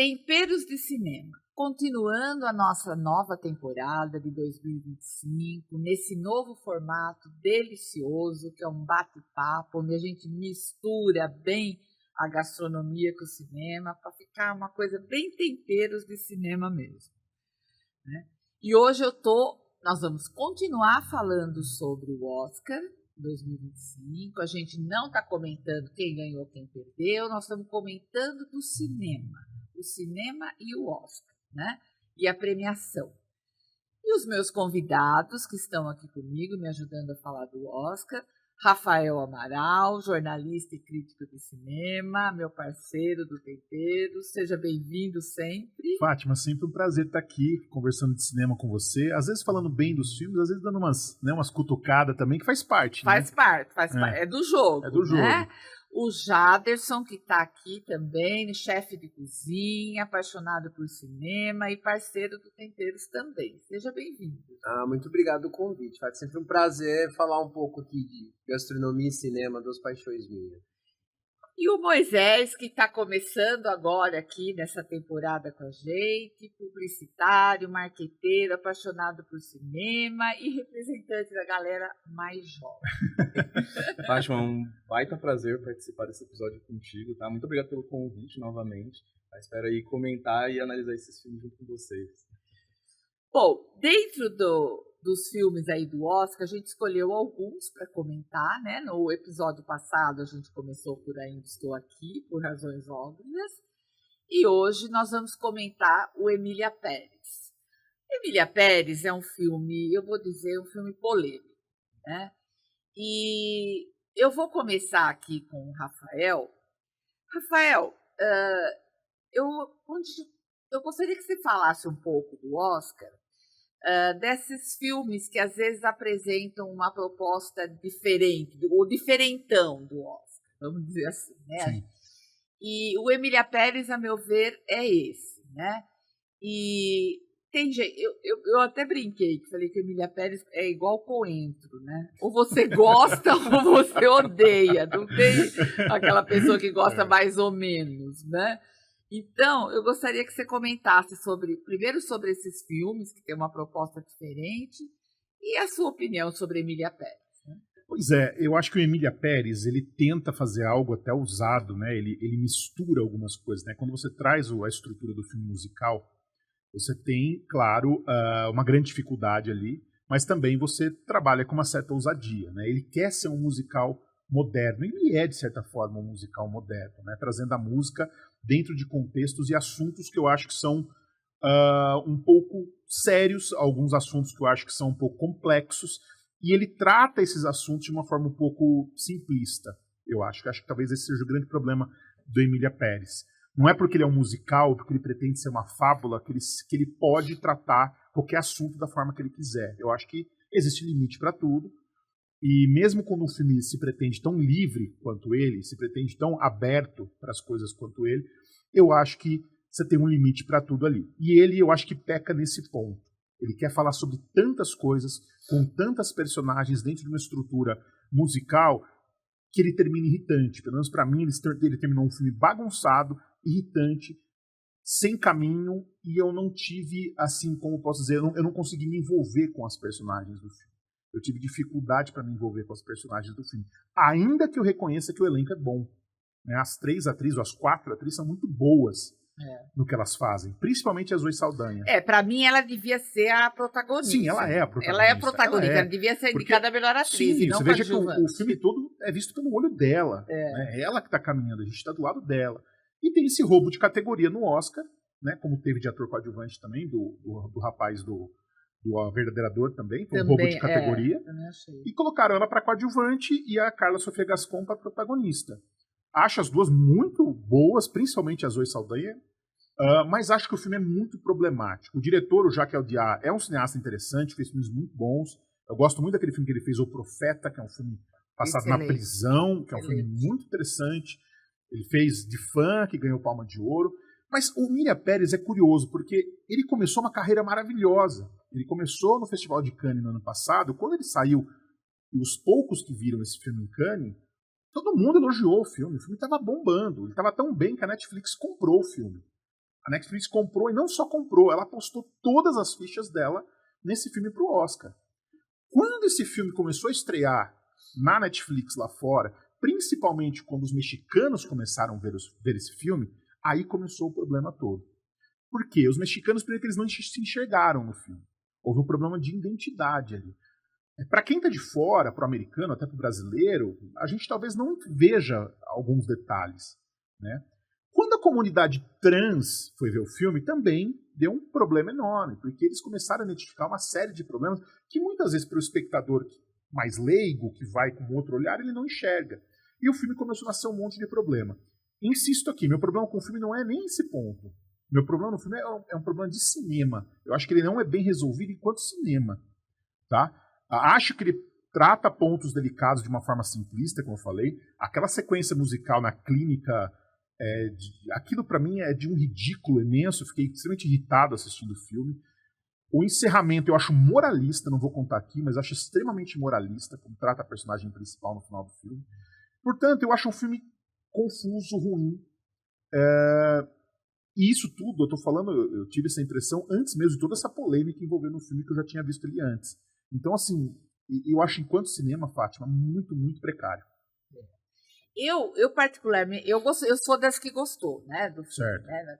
Temperos de Cinema. Continuando a nossa nova temporada de 2025, nesse novo formato delicioso, que é um bate-papo, onde a gente mistura bem a gastronomia com o cinema, para ficar uma coisa bem temperos de cinema mesmo, né? E hoje nós vamos continuar falando sobre o Oscar 2025. A gente não está comentando quem ganhou, quem perdeu, nós estamos comentando do cinema, o cinema e o Oscar, né? E a premiação. E os meus convidados que estão aqui comigo, me ajudando a falar do Oscar: Rafael Amaral, jornalista e crítico de cinema, meu parceiro do Tempero. Seja bem-vindo sempre. Fátima, sempre um prazer estar aqui conversando de cinema com você. Às vezes falando bem dos filmes, às vezes dando umas cutucadas também, que faz parte. Faz parte. É do jogo. É do jogo. Né? O Jaderson, que está aqui também, chefe de cozinha, apaixonado por cinema e parceiro do Temperos também. Seja bem-vindo. Muito obrigado pelo convite. É sempre um prazer falar um pouco aqui de gastronomia e cinema, duas paixões minhas. E o Moisés, que está começando agora aqui nessa temporada com a gente, publicitário, marqueteiro, apaixonado por cinema e representante da galera mais jovem. Fátima, é um baita prazer participar desse episódio contigo, tá? Muito obrigado pelo convite novamente. Espero aí comentar e analisar esses filmes junto com vocês. Bom, dentro dos filmes aí do Oscar, a gente escolheu alguns para comentar, né? No episódio passado a gente começou por Ainda Estou Aqui, por razões óbvias, e hoje nós vamos comentar o Emília Pérez. Emília Pérez é um filme, eu vou dizer, um filme polêmico, né? E eu vou começar aqui com o Rafael. Rafael, eu gostaria que você falasse um pouco do Oscar, desses filmes que às vezes apresentam uma proposta diferente, ou diferentão do Oscar, vamos dizer assim, né? Sim. E o Emília Pérez, a meu ver, é esse, né? E tem gente, eu até brinquei, que falei que Emília Pérez é igual coentro, né? Ou você gosta ou você odeia, não tem aquela pessoa que gosta mais ou menos, né? Então, eu gostaria que você comentasse primeiro sobre esses filmes, que tem uma proposta diferente, e a sua opinião sobre Emília Pérez. Né? Pois é, eu acho que o Emília Pérez, ele tenta fazer algo até ousado, né? Ele mistura algumas coisas, né? Quando você traz a estrutura do filme musical, você tem, claro, uma grande dificuldade ali, mas também você trabalha com uma certa ousadia, né? Ele quer ser um musical moderno, ele é, de certa forma, um musical moderno, né? Trazendo a música dentro de contextos e assuntos que eu acho que são um pouco sérios, alguns assuntos que eu acho que são um pouco complexos, e ele trata esses assuntos de uma forma um pouco simplista, eu acho. Acho que talvez esse seja o grande problema do Emília Pérez. Não é porque ele é um musical, porque ele pretende ser uma fábula, que ele pode tratar qualquer assunto da forma que ele quiser. Eu acho que existe limite para tudo. E mesmo quando um filme se pretende tão livre quanto ele, se pretende tão aberto para as coisas quanto ele, eu acho que você tem um limite para tudo ali. E ele, eu acho que peca nesse ponto. Ele quer falar sobre tantas coisas, com tantas personagens dentro de uma estrutura musical, que ele termina irritante. Pelo menos para mim, ele terminou um filme bagunçado, irritante, sem caminho, e eu não tive, assim, como posso dizer, eu não consegui me envolver com as personagens do filme. Eu tive dificuldade para me envolver com os personagens do filme. Ainda que eu reconheça que o elenco é bom. Né? As 3 atrizes, ou as 4 atrizes, são muito boas no que elas fazem. Principalmente a Zoe Saldanha. Para mim ela devia ser a protagonista. Sim, ela é a protagonista. Ela é a protagonista, ela devia ser indicada a melhor atriz. Sim, e não você veja que coadjuvante. o filme todo é visto pelo olho dela. Né? É ela que está caminhando, a gente está do lado dela. E tem esse roubo de categoria no Oscar, né? Como teve de ator coadjuvante também, do rapaz do A Verdadeira Dor também, foi um roubo de categoria. E colocaram ela para coadjuvante e a Carla Sofia Gascon para protagonista. Acho as duas muito boas, principalmente a Zoe Saldanha, mas acho que o filme é muito problemático. O diretor, o Jacques Audiard, é um cineasta interessante, fez filmes muito bons. Eu gosto muito daquele filme que ele fez, O Profeta, que é um filme passado na prisão, que é um filme muito interessante. Ele fez De Fã, que ganhou Palma de Ouro. Mas o Emília Pérez é curioso, porque ele começou uma carreira maravilhosa. Ele começou no Festival de Cannes no ano passado. Quando ele saiu, e os poucos que viram esse filme em Cannes, todo mundo elogiou o filme. O filme estava bombando. Ele estava tão bem que a Netflix comprou o filme. A Netflix comprou, e não só comprou, ela apostou todas as fichas dela nesse filme pro Oscar. Quando esse filme começou a estrear na Netflix lá fora, principalmente quando os mexicanos começaram a ver esse filme, aí começou o problema todo. Por quê? Os mexicanos, primeiro que eles não se enxergaram no filme. Houve um problema de identidade ali. Para quem está de fora, para o americano, até para o brasileiro, a gente talvez não veja alguns detalhes, né? Quando a comunidade trans foi ver o filme, também deu um problema enorme, porque eles começaram a identificar uma série de problemas que muitas vezes para o espectador mais leigo, que vai com outro olhar, ele não enxerga. E o filme começou a nascer um monte de problema. Insisto aqui, meu problema com o filme não é nem esse ponto. Meu problema no filme é um problema de cinema. Eu acho que ele não é bem resolvido enquanto cinema. Tá? Acho que ele trata pontos delicados de uma forma simplista, como eu falei. Aquela sequência musical na clínica, aquilo para mim é de um ridículo imenso. Eu fiquei extremamente irritado assistindo o filme. O encerramento eu acho moralista, não vou contar aqui, mas acho extremamente moralista, como trata a personagem principal no final do filme. Portanto, eu acho um filme confuso, ruim. E isso tudo, eu tô falando, eu tive essa impressão antes mesmo de toda essa polêmica envolvendo o filme, que eu já tinha visto ele antes. Então, assim, eu acho, enquanto cinema, Fátima, muito, muito precário. Eu particularmente, eu sou das que gostou, né, do filme. Certo. Né,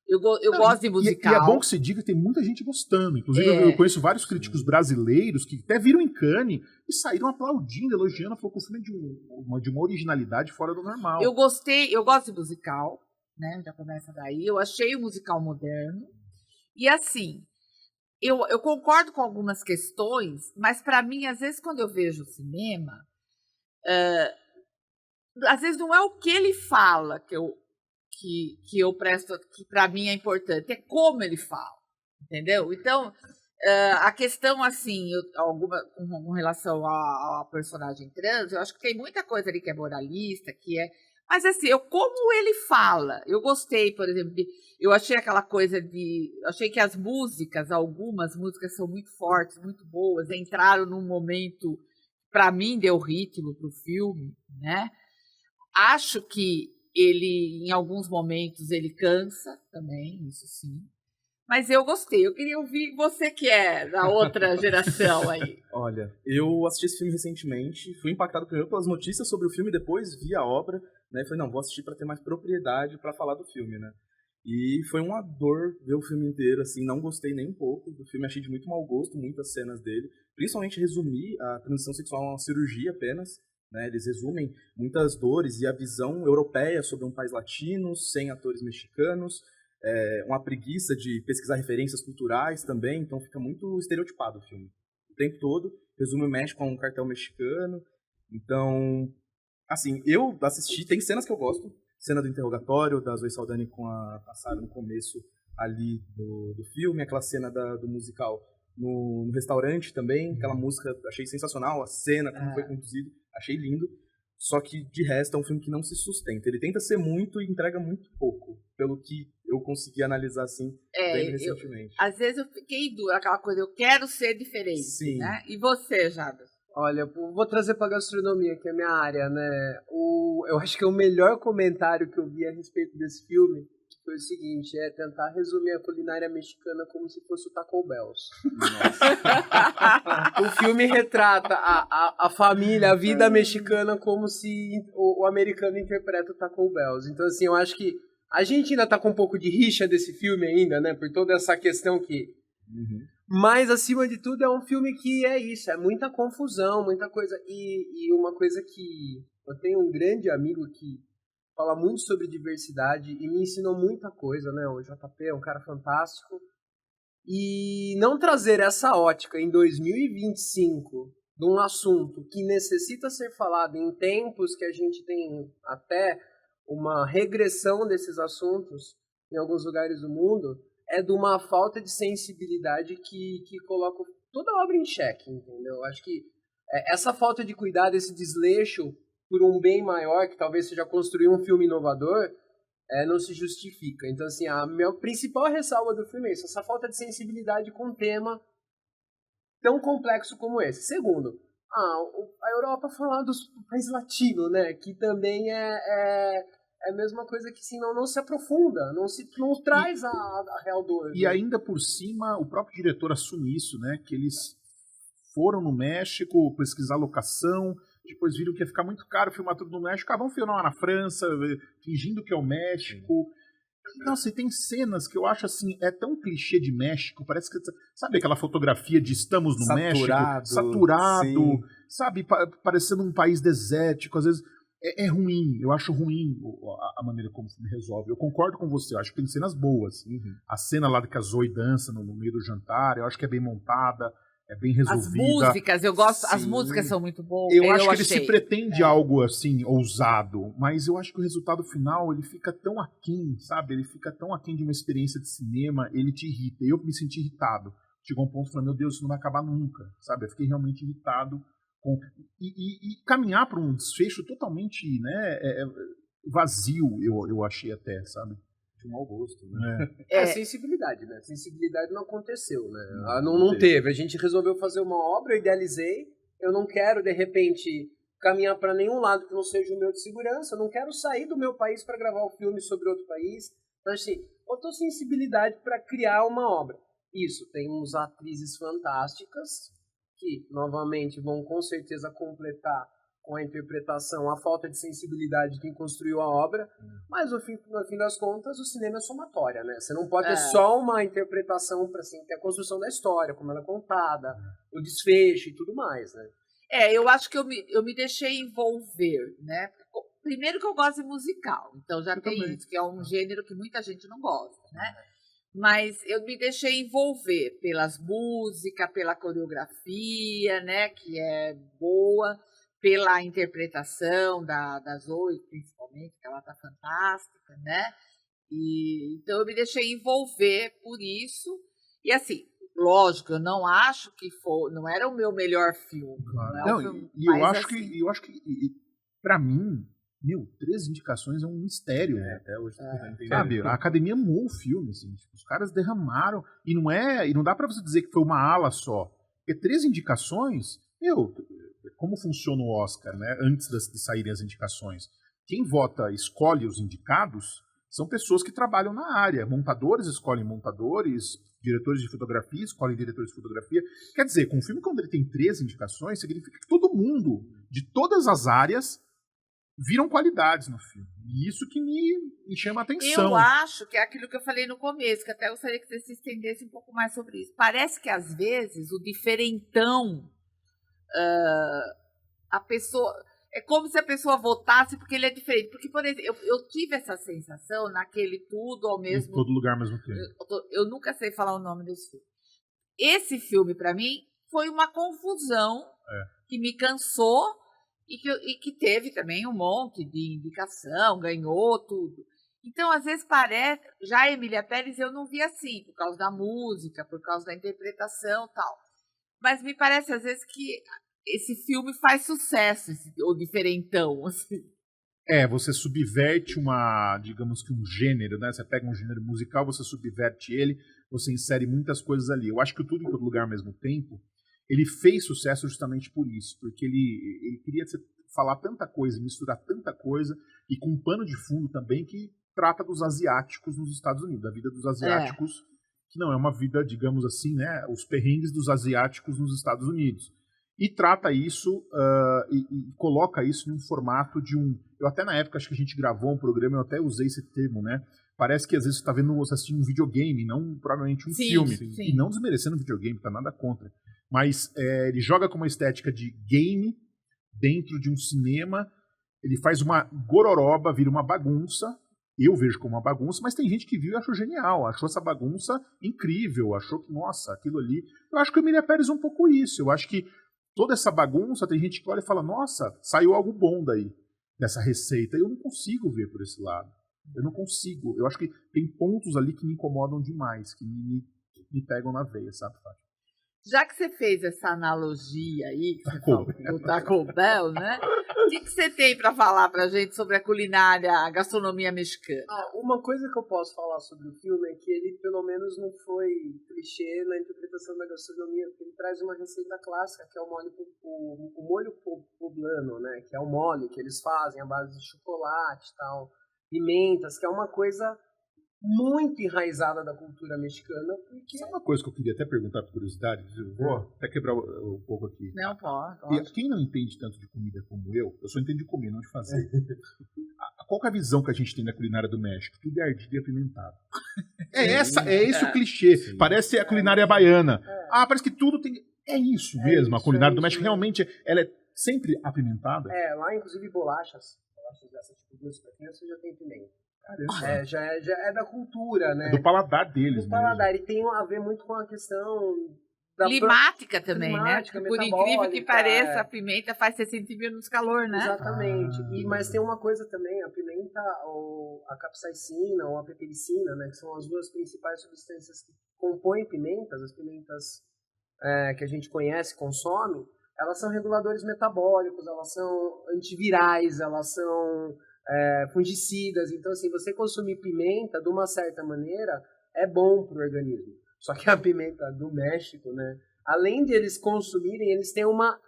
eu gosto de musical. E é bom que se diga que tem muita gente gostando. Inclusive, eu conheço vários críticos brasileiros que até viram em Cannes e saíram aplaudindo, elogiando, falou que o filme é de uma originalidade fora do normal. Eu gosto de musical, né? Já começa daí. Eu achei o musical moderno. E assim, eu concordo com algumas questões, mas para mim, às vezes, quando eu vejo o cinema, às vezes não é o que ele fala que eu presto, que para mim é importante, é como ele fala, entendeu? Então, a questão, assim, com relação à personagem trans, eu acho que tem muita coisa ali que é moralista, mas assim, como ele fala, eu gostei, por exemplo, eu achei aquela coisa achei que algumas músicas são muito fortes, muito boas, entraram num momento, para mim, deu ritmo pro filme, né? Acho que ele, em alguns momentos, ele cansa também, isso sim. Mas eu gostei, eu queria ouvir você que é da outra geração aí. Olha, eu assisti esse filme recentemente, fui impactado primeiro pelas notícias sobre o filme, depois vi a obra, né, e falei, não, vou assistir para ter mais propriedade para falar do filme, né. E foi uma dor ver o filme inteiro, assim, não gostei nem um pouco do filme, achei de muito mau gosto muitas cenas dele, principalmente resumir a transição sexual a uma cirurgia apenas, né, eles resumem muitas dores e a visão europeia sobre um país latino, sem atores mexicanos, uma preguiça de pesquisar referências culturais também, então fica muito estereotipado o filme. O tempo todo, resume o México a um cartel mexicano, então, assim, eu assisti, tem cenas que eu gosto, cena do interrogatório da Zoe Saldana com a Sarah no começo ali do filme, aquela cena do musical no restaurante também, aquela música, achei sensacional, a cena, como foi conduzido, achei lindo, só que de resto é um filme que não se sustenta, ele tenta ser muito e entrega muito pouco, pelo que eu consegui analisar assim, bem recentemente. Às vezes eu fiquei dura, aquela coisa, eu quero ser diferente, Sim. Né? E você, Jada? Olha, vou trazer para gastronomia, que é a minha área, né? Eu acho que o melhor comentário que eu vi a respeito desse filme foi o seguinte, tentar resumir a culinária mexicana como se fosse o Taco Bell's. O filme retrata a família, a vida mexicana como se o americano interpreta o Taco Bell's. Então, assim, eu acho que a gente ainda tá com um pouco de rixa desse filme ainda, né? Por toda essa questão que... Uhum. Mas, acima de tudo, é um filme que é isso, é muita confusão, muita coisa. E uma coisa que... Eu tenho um grande amigo que fala muito sobre diversidade e me ensinou muita coisa, né? O JP é um cara fantástico. E não trazer essa ótica em 2025 de um assunto que necessita ser falado em tempos que a gente tem até uma regressão desses assuntos em alguns lugares do mundo, é de uma falta de sensibilidade que coloca toda a obra em xeque, entendeu? Acho que essa falta de cuidado, esse desleixo por um bem maior, que talvez seja construir um filme inovador, não se justifica. Então, assim, a minha principal ressalva do filme é isso, essa falta de sensibilidade com um tema tão complexo como esse. Segundo, a Europa falar do país latino, né, que também é a mesma coisa que assim, não se aprofunda, não traz a real dor. E ainda por cima, o próprio diretor assume isso, né? Que eles foram no México pesquisar locação, depois viram que ia ficar muito caro filmar tudo no México, vamos filmar na França, fingindo que é o México. Nossa, e tem cenas que eu acho assim, é tão clichê de México, parece que, sabe aquela fotografia de estamos no Saturado, México, saturado, sim. sabe, parecendo um país desértico, às vezes é ruim, eu acho ruim a maneira como o filme resolve. Eu concordo com você, eu acho que tem cenas boas. A cena lá que a Zoe dança no meio do jantar, eu acho que é bem montada, é bem resolvida. As músicas, eu gosto, as Sim. músicas são muito boas. Eu acho que achei. ele se pretende algo assim, ousado, mas eu acho que o resultado final, ele fica tão aquém, sabe? Ele fica tão aquém de uma experiência de cinema, ele te irrita. Eu me senti irritado. Chegou um ponto que eu falei, meu Deus, isso não vai acabar nunca, sabe? Eu fiquei realmente irritado. E caminhar para um desfecho totalmente, né, vazio, eu achei até, sabe? De mau gosto, né? Sensibilidade, né? Sensibilidade não aconteceu, né? Não teve. A gente resolveu fazer uma obra, eu idealizei. Eu não quero, de repente, caminhar para nenhum lado que não seja o meu de segurança. Eu não quero sair do meu país para gravar um filme sobre outro país. Então, assim, faltou sensibilidade para criar uma obra. Isso, temos atrizes fantásticas que, novamente, vão com certeza completar com a interpretação, a falta de sensibilidade de quem construiu a obra, mas no fim das contas o cinema é somatória, né? Você não pode ter só uma interpretação para assim, ter a construção da história, como ela é contada, o desfecho e tudo mais, né? Eu acho que eu me deixei envolver, né? Primeiro que eu gosto de musical, então já tem isso, que é um gênero que muita gente não gosta, né? Mas eu me deixei envolver pelas músicas, pela coreografia, né? Que é boa, pela interpretação da Zoe, principalmente, que ela tá fantástica, né? Então eu me deixei envolver por isso. E assim, lógico, eu não acho que não era o meu melhor filme. Claro. Eu acho que para mim, 3 indicações é um mistério, né? Até hoje sabe? A academia amou o filme, assim, tipo, os caras derramaram e não dá para você dizer que foi uma ala só. Porque 3 indicações, como funciona o Oscar, né? Antes de saírem as indicações. Quem vota, escolhe os indicados, são pessoas que trabalham na área. Montadores escolhem montadores, diretores de fotografia escolhem diretores de fotografia. Quer dizer, com um filme, quando ele tem 3 indicações, significa que todo mundo, de todas as áreas, viram qualidades no filme. E isso que me chama a atenção. Eu acho que é aquilo que eu falei no começo, que até eu gostaria que você se estendesse um pouco mais sobre isso. Parece que, às vezes, o diferentão... a pessoa... É como se a pessoa votasse porque ele é diferente. Porque, por exemplo, eu tive essa sensação naquele Tudo ao mesmo... Em Todo Lugar ao Mesmo Tempo. Eu nunca sei falar o nome desse filme. Esse filme, para mim, foi uma confusão que me cansou e que teve também um monte de indicação, ganhou tudo. Então, às vezes parece... Já a Emília Pérez eu não vi assim, por causa da música, por causa da interpretação e tal. Mas me parece, às vezes, que esse filme faz sucesso, o diferentão, assim. Você subverte digamos que um gênero, né? Você pega um gênero musical, você subverte ele, você insere muitas coisas ali. Eu acho que o Tudo em Todo Lugar ao Mesmo Tempo, ele fez sucesso justamente por isso, porque ele queria falar tanta coisa, misturar tanta coisa, e com um pano de fundo também que trata dos asiáticos nos Estados Unidos, da vida dos asiáticos, que não é uma vida, digamos assim, né? Os perrengues dos asiáticos nos Estados Unidos. E trata isso e coloca isso num formato de um... Eu até na época, acho que a gente gravou um programa, eu até usei esse termo, né? Parece que às vezes você está assistindo um videogame, não provavelmente um filme. Sim. E não desmerecendo o videogame, tá nada contra. Mas ele joga com uma estética de game dentro de um cinema, ele faz uma gororoba, vira uma bagunça. Eu vejo como uma bagunça, mas tem gente que viu e achou genial, achou essa bagunça incrível, achou que, nossa, aquilo ali... Eu acho que o Emília Pérez é um pouco isso, eu acho que toda essa bagunça, tem gente que olha e fala, nossa, saiu algo bom daí, dessa receita. Eu não consigo ver por esse lado. Eu não consigo. Eu acho que tem pontos ali que me incomodam demais, que me pegam na veia, sabe, Fátima? Já que você fez essa analogia aí, que você falou do Taco Bell, né? O que você tem para falar pra gente sobre a culinária, a gastronomia mexicana? Uma coisa que eu posso falar sobre o filme é que ele, pelo menos, não foi clichê na interpretação da gastronomia, porque ele traz uma receita clássica, que é o molho poblano, né? Que é o mole que eles fazem à base de chocolate e tal. pimentas, que é uma coisa muito enraizada da cultura mexicana. Porque... Sabe uma coisa que eu queria até perguntar por curiosidade? Eu vou até quebrar um pouco aqui. Não pode. E quem não entende tanto de comida como eu só entendo de comer, não de fazer. Qual que é a visão que a gente tem da culinária do México? Tudo é ardido e apimentado. É esse o clichê. Sim. Parece a culinária baiana. Parece que tudo tem... É isso mesmo. A culinária do México realmente ela é sempre apimentada. Lá inclusive bolachas dessa tipo doce pra criança já tem pimenta. Caramba. Já é da cultura, né? É do paladar deles do paladar. E tem a ver muito com a questão da climática também, climática, né? Por incrível que pareça, a pimenta faz você sentir menos calor, né? Exatamente. Mas tem uma coisa também, a pimenta, ou a capsaicina, ou a pepericina, né? Que são as duas principais substâncias que compõem pimentas, as pimentas que a gente conhece, consome, elas são reguladores metabólicos, elas são antivirais, elas são fungicidas. Então, assim, você consumir pimenta, de uma certa maneira, é bom para o organismo. Só que a pimenta do México, né, além de eles consumirem, eles têm uma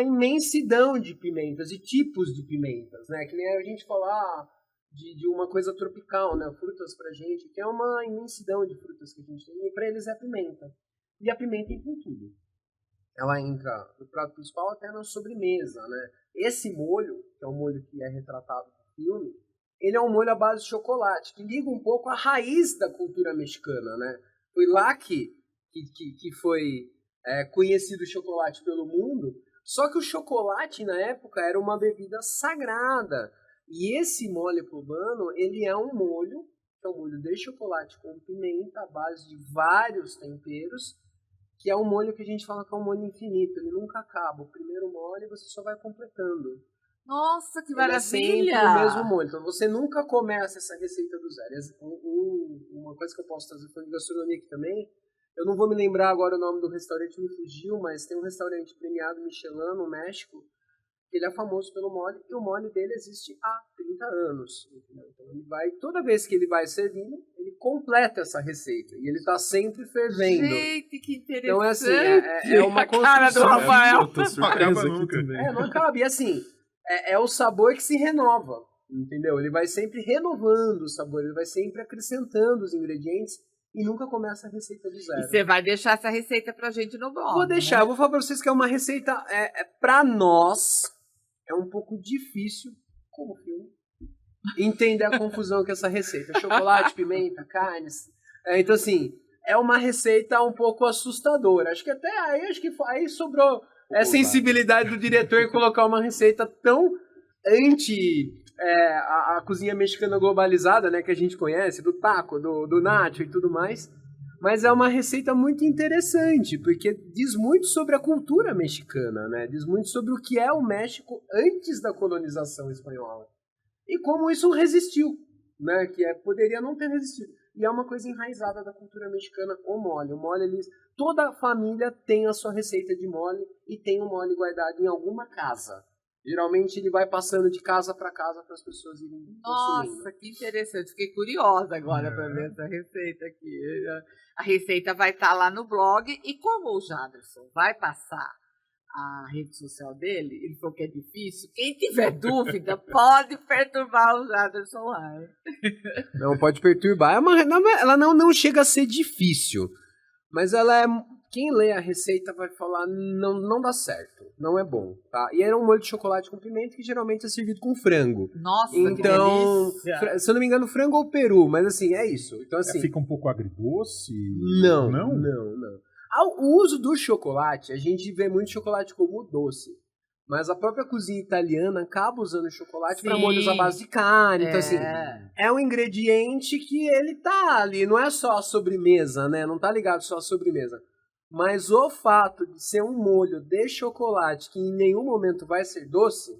imensidão de pimentas e tipos de pimentas, né? Que nem a gente falar de uma coisa tropical, né? Frutas pra gente, que é uma imensidão de frutas que a gente tem, e para eles é a pimenta. E a pimenta entra em tudo. Ela entra no prato principal até na sobremesa, né? Esse molho, que é o molho que é retratado no filme, ele é um molho à base de chocolate, que liga um pouco à raiz da cultura mexicana, né? Foi lá que foi conhecido o chocolate pelo mundo, só que o chocolate, na época, era uma bebida sagrada. E esse mole poblano, ele é um molho, que é um molho de chocolate com pimenta, à base de vários temperos, que é um molho que a gente fala que é um molho infinito, ele nunca acaba. O primeiro mole você só vai completando. Nossa, que Ele é sempre maravilha! o mesmo molho. Então você nunca começa essa receita do zero. Uma coisa que eu posso trazer de gastronomia aqui também, eu não vou me lembrar agora o nome do restaurante, me fugiu, mas tem um restaurante premiado Michelin no México, que ele é famoso pelo mole, e o mole dele existe há 30 anos. Entendeu? Então ele vai, toda vez que ele vai servindo, ele completa essa receita. E ele está sempre fervendo. Gente, que interessante! Então é assim, é uma a cara do construção. Rafael! Eu tô surpreso aqui também. Não acaba. E assim, é o sabor que se renova, entendeu? Ele vai sempre renovando o sabor, ele vai sempre acrescentando os ingredientes e nunca começa a receita do zero. E você vai deixar essa receita pra gente no blog, Vou deixar, né? eu vou falar pra vocês que é uma receita, pra nós, é um pouco difícil, como filme, entender a confusão que é essa receita. Chocolate, pimenta, carnes. Então, assim, é uma receita um pouco assustadora. Acho que até aí sobrou a sensibilidade do diretor em colocar uma receita tão anti a cozinha mexicana globalizada, né, que a gente conhece, do taco, do nacho e tudo mais. Mas é uma receita muito interessante, porque diz muito sobre a cultura mexicana, né? Diz muito sobre o que é o México antes da colonização espanhola. E como isso resistiu, né? Que poderia não ter resistido. E é uma coisa enraizada da cultura mexicana, o mole. O mole, toda família tem a sua receita de mole e tem o mole guardado em alguma casa. Geralmente ele vai passando de casa para casa para as pessoas irem consumindo. Nossa, que interessante. Fiquei curiosa agora para ver essa receita aqui. A receita vai estar lá no blog. E como o Jaderson vai passar a rede social dele, ele falou que é difícil, quem tiver dúvida pode perturbar o Jaderson lá. Não, pode perturbar. Ela não chega a ser difícil, mas ela é... Quem lê a receita vai falar, não dá certo, não é bom, tá? E era um molho de chocolate com pimenta que geralmente é servido com frango. Nossa, então, que delícia! Se eu não me engano, frango ou peru, mas assim, é isso. Então, assim, Fica um pouco agridoce? Não. O uso do chocolate, a gente vê muito chocolate como doce. Mas a própria cozinha italiana acaba usando chocolate para molhos à base de carne. Então, assim, é um ingrediente que ele tá ali, não é só a sobremesa, né? Não tá ligado só à sobremesa. Mas o fato de ser um molho de chocolate que em nenhum momento vai ser doce,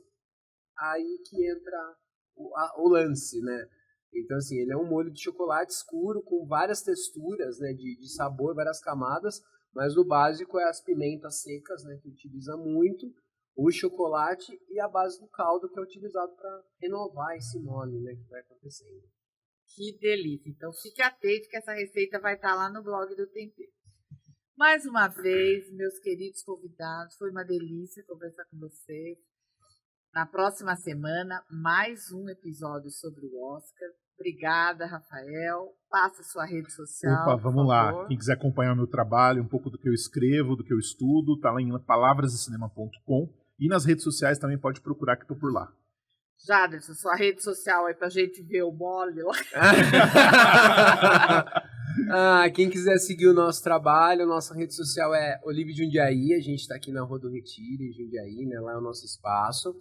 aí que entra o lance, né? Então, assim, ele é um molho de chocolate escuro com várias texturas, né, de sabor, várias camadas, mas o básico é as pimentas secas, né, que utiliza muito, o chocolate e a base do caldo que é utilizado para renovar esse mole, né, que vai acontecendo. Que delícia! Então, fique atento que essa receita vai estar lá no blog do Tempero. Mais uma vez, meus queridos convidados, foi uma delícia conversar com vocês. Na próxima semana, mais um episódio sobre o Oscar. Obrigada, Rafael. Passa sua rede social. Opa, vamos lá. Quem quiser acompanhar o meu trabalho, um pouco do que eu escrevo, do que eu estudo, tá lá em palavrasdecinema.com. E nas redes sociais também pode procurar que eu tô por lá. Jaderson, sua rede social aí pra gente ver o mole lá. Quem quiser seguir o nosso trabalho, nossa rede social é Olive Jundiaí. A gente tá aqui na Rua do Retiro, em Jundiaí, né? Lá é o nosso espaço.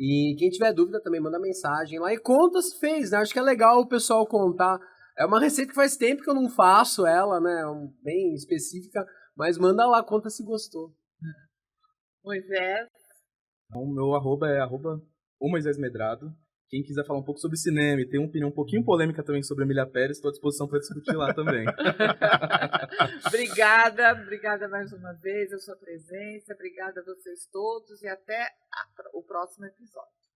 E quem tiver dúvida também manda mensagem lá e conta se fez, né? Acho que é legal o pessoal contar. É uma receita que faz tempo que eu não faço ela, né? Bem específica, mas manda lá, conta se gostou. Moisés. Então, o meu arroba é o Moisés Medrado. Quem quiser falar um pouco sobre cinema e tem uma opinião um pouquinho polêmica também sobre Emília Pérez, estou à disposição para discutir lá também. Obrigada mais uma vez a sua presença, obrigada a vocês todos e até o próximo episódio.